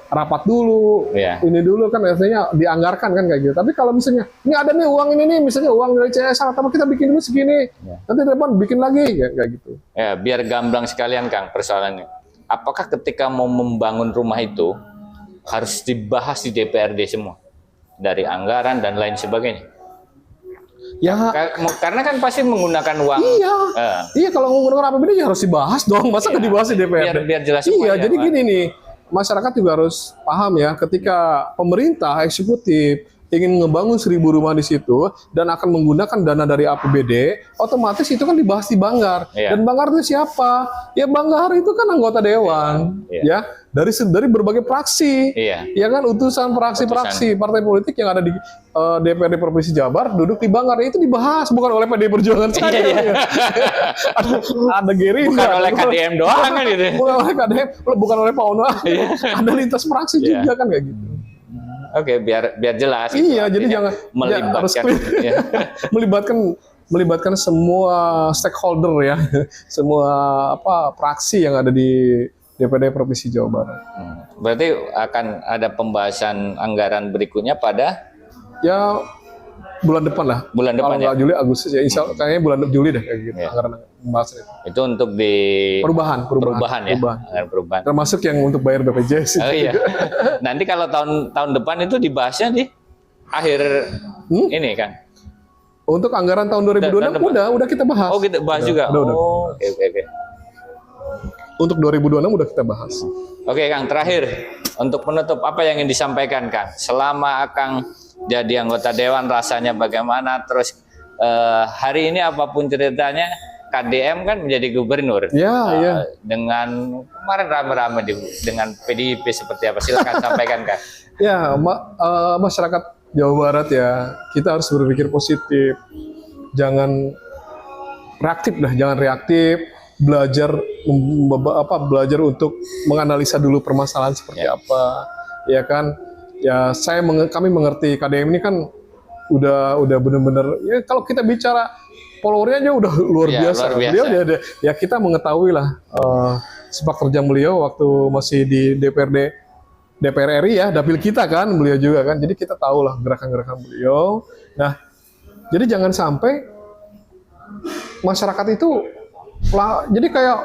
rapat dulu, ini dulu kan, biasanya dianggarkan kan kayak gitu. Tapi kalau misalnya, ini ada nih uang ini nih, misalnya uang dari CSR, atau kita bikin dulu segini, nanti depan bikin lagi, kayak gitu. Ya, biar gamblang sekalian Kang persoalannya. Apakah ketika mau membangun rumah itu harus dibahas di DPRD semua? Dari anggaran dan lain sebagainya? Ya, karena kan pasti menggunakan uang. Iya, kalau menggunakan APBD ya harus dibahas dong. Masa nggak dibahas di DPRD? Biar jelas semuanya. Iya, jadi gini nih, masyarakat juga harus paham ya, ketika pemerintah eksekutif ingin ngebangun 1000 rumah di situ dan akan menggunakan dana dari APBD, otomatis itu kan dibahas di Banggar. Dan Banggar itu siapa? Ya Banggar itu kan anggota dewan, ya dari berbagai fraksi, ya kan, utusan fraksi-fraksi partai politik yang ada di DPRD Provinsi Jabar duduk di Banggar. Itu dibahas bukan oleh PD Perjuangan saja. Ada Gerindra, bukan oleh KDM doang kan gitu. Bukan oleh KDM, bukan oleh Pak Ono. Ada lintas fraksi juga kan kayak gitu. Oke, biar jelas. Iya, jadi jangan melibatkan semua stakeholder ya, semua fraksi yang ada di DPRD Provinsi Jawa Barat. Berarti akan ada pembahasan anggaran berikutnya pada bulan depan lah. Bulan depan. Kalau nggak Juli, Agustus ya. Kayaknya bulan Juli deh kayak gitu. Anggaran pembahasan itu untuk di perubahan ya. Perubahan. Termasuk yang untuk bayar BPJS. Oh iya. Nanti kalau tahun depan itu dibahasnya di akhir ini kan. Untuk anggaran tahun 2026 udah kita bahas. Oh, kita bahas juga. Oke. Untuk 2026 udah kita bahas. Oke, Kang, terakhir untuk penutup, apa yang ingin disampaikan, Kang? Selama Kang jadi anggota dewan rasanya bagaimana? Terus hari ini apapun ceritanya, KDM kan menjadi gubernur. Iya. Dengan kemarin rame-rame dengan PDIP seperti apa? Silakan sampaikan, Kang. Ya, masyarakat Jawa Barat ya, kita harus berpikir positif. Jangan reaktif. Belajar untuk menganalisa dulu permasalahan seperti apa, ya kan? ya kami mengerti KDM ini kan udah benar-benar ya kalau kita bicara followernya aja udah luar biasa. Luar biasa. Beliau ya kita mengetahui lah sepak terjang beliau waktu masih di DPR RI ya, dapil kita kan beliau juga kan. Jadi kita tahu lah gerakan-gerakan beliau. Nah, jadi jangan sampai masyarakat itu jadi kayak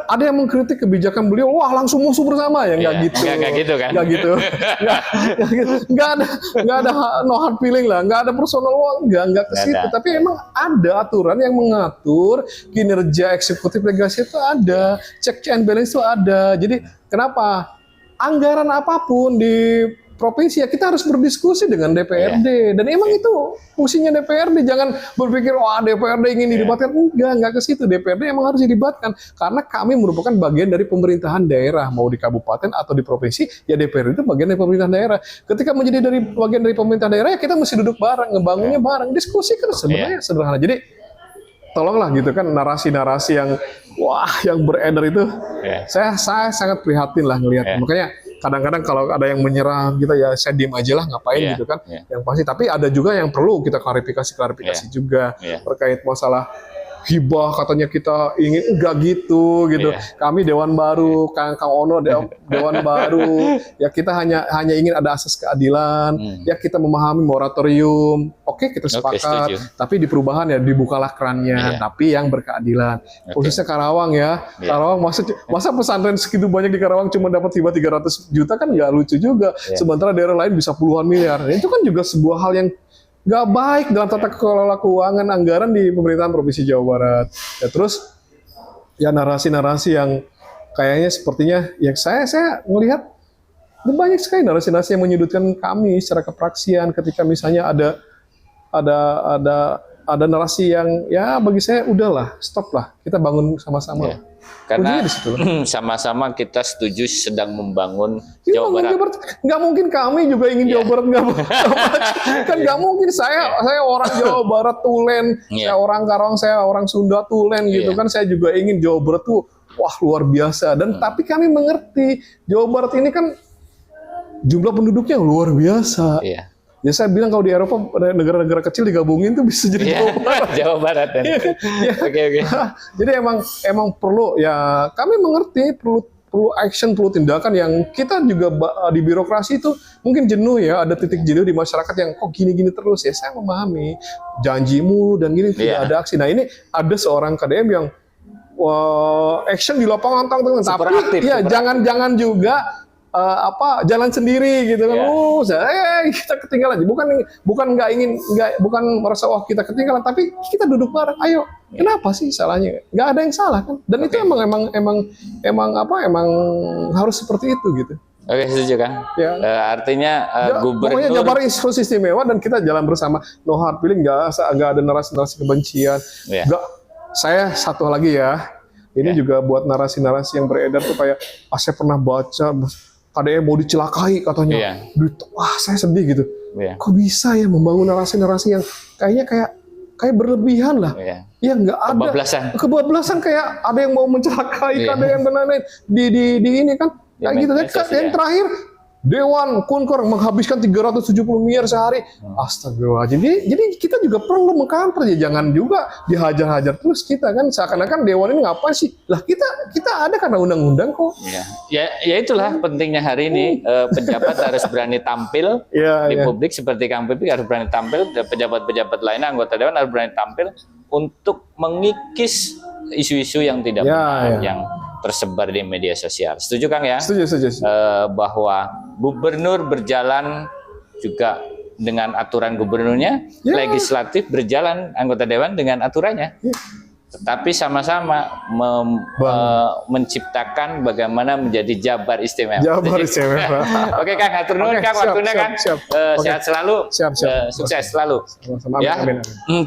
ada yang mengkritik kebijakan beliau, wah langsung musuh bersama ya, nggak gitu. Nggak gitu kan? Nggak gitu. nggak ada no hard feeling lah, nggak ada personal wah, nggak ke situ. Tapi emang ada aturan yang mengatur kinerja eksekutif legislatif itu ada, check and balance itu ada. Jadi kenapa anggaran apapun di provinsi ya kita harus berdiskusi dengan DPRD dan emang itu fungsinya DPRD. Jangan berpikir wah DPRD ingin dilibatkan, enggak ke situ. DPRD emang harus dilibatkan karena kami merupakan bagian dari pemerintahan daerah, mau di kabupaten atau di provinsi ya DPRD itu bagian dari pemerintahan daerah. Ketika menjadi bagian dari pemerintahan daerah ya kita mesti duduk bareng, ngebangunnya bareng, diskusi kan sebenarnya sederhana. Jadi tolonglah gitu kan narasi-narasi yang yang beredar itu saya sangat prihatin lah ngelihat. Makanya kadang-kadang kalau ada yang menyerang kita ya saya diem aja lah, ngapain gitu kan. Yang pasti tapi ada juga yang perlu kita klarifikasi juga terkait masalah hibah, katanya kita ingin enggak gitu. Kami Dewan Baru, Kang Ono Dewan Baru, ya kita hanya ingin ada asas keadilan, ya kita memahami moratorium, oke kita sepakat, tapi di perubahan ya dibukalah kerannya, tapi yang berkeadilan. Khususnya Karawang ya, Karawang masa pesantren segitu banyak di Karawang cuma dapat hibah 300 juta kan nggak lucu juga, sementara daerah lain bisa puluhan miliar. Itu kan juga sebuah hal yang nggak baik dalam tata kelola keuangan anggaran di pemerintahan Provinsi Jawa Barat. Ya terus ya narasi-narasi yang kayaknya sepertinya yang saya melihat banyak sekali narasi-narasi yang menyudutkan kami secara kepraksian ketika misalnya ada narasi yang ya bagi saya udahlah stop lah, kita bangun sama-sama. Karena sama-sama kita setuju sedang membangun Jawa Barat. Nggak mungkin kami juga ingin Jawa Barat kan nggak mungkin. Saya orang Jawa Barat Tulen, saya orang Karawang, saya orang Sunda Tulen gitu kan. Saya juga ingin Jawa Barat tuh wah luar biasa. Dan tapi kami mengerti Jawa Barat ini kan jumlah penduduknya luar biasa. Ya saya bilang kalau di Eropa negara-negara kecil digabungin tuh bisa jadi Jawa Barat. Oke. Jadi emang perlu ya kami mengerti perlu action, perlu tindakan yang kita juga di birokrasi itu mungkin jenuh ya, ada titik jenuh di masyarakat yang kok gini-gini terus ya. Saya memahami janjimu dan gini tidak ada aksi. Nah ini ada seorang KDM yang action di lapangan tapi aktif, ya jangan juga jalan sendiri gitu kan. Kita ketinggalan. Bukan merasa kita ketinggalan, tapi kita duduk bareng. Ayo, kenapa sih salahnya? Nggak ada yang salah kan? Dan itu emang harus seperti itu gitu. Oke, setuju kan? Artinya gubernur pokoknya Jabar institusi istimewa dan kita jalan bersama. No hard feeling, nggak ada narasi-narasi kebencian. Saya satu lagi ya. Ini juga buat narasi-narasi yang beredar tuh kayak saya pernah baca KDM mau dicelakai katanya. Wah, saya sedih gitu. Kok bisa ya membangun narasi-narasi yang kayak berlebihan lah. Ya nggak ada. Kebablasan kayak ada yang mau mencelakai KDM dan lain-lain di ini kan. Kayak gitu. Yang terakhir Dewan Kunkor menghabiskan 370 miliar sehari. Astagfirullah. Jadi kita juga perlu mengcounter ya, jangan juga dihajar-hajar terus kita kan seakan-akan Dewan ini ngapain sih? Lah kita ada karena undang-undang kok. Ya itulah pentingnya hari ini pejabat harus berani tampil di publik seperti Kang Pipik harus berani tampil, dan pejabat-pejabat lainnya anggota Dewan harus berani tampil untuk mengikis isu-isu yang tidak benar yang tersebar di media sosial. Setuju Kang ya? Setuju. Bahwa gubernur berjalan juga dengan aturan gubernurnya, legislatif berjalan anggota dewan dengan aturannya. Tetapi sama-sama menciptakan bagaimana menjadi Jabar Istimewa. Jabar Istimewa. Oke Kang, atur nuhun Kang waktunya Kang. Sehat selalu. Sukses selalu. Ya.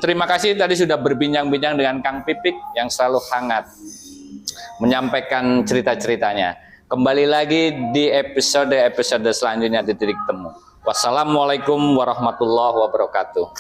Terima kasih tadi sudah berbincang-bincang dengan Kang Pipik yang selalu hangat menyampaikan cerita-ceritanya. Kembali lagi di episode selanjutnya di Titik Temu. Wassalamualaikum warahmatullahi wabarakatuh.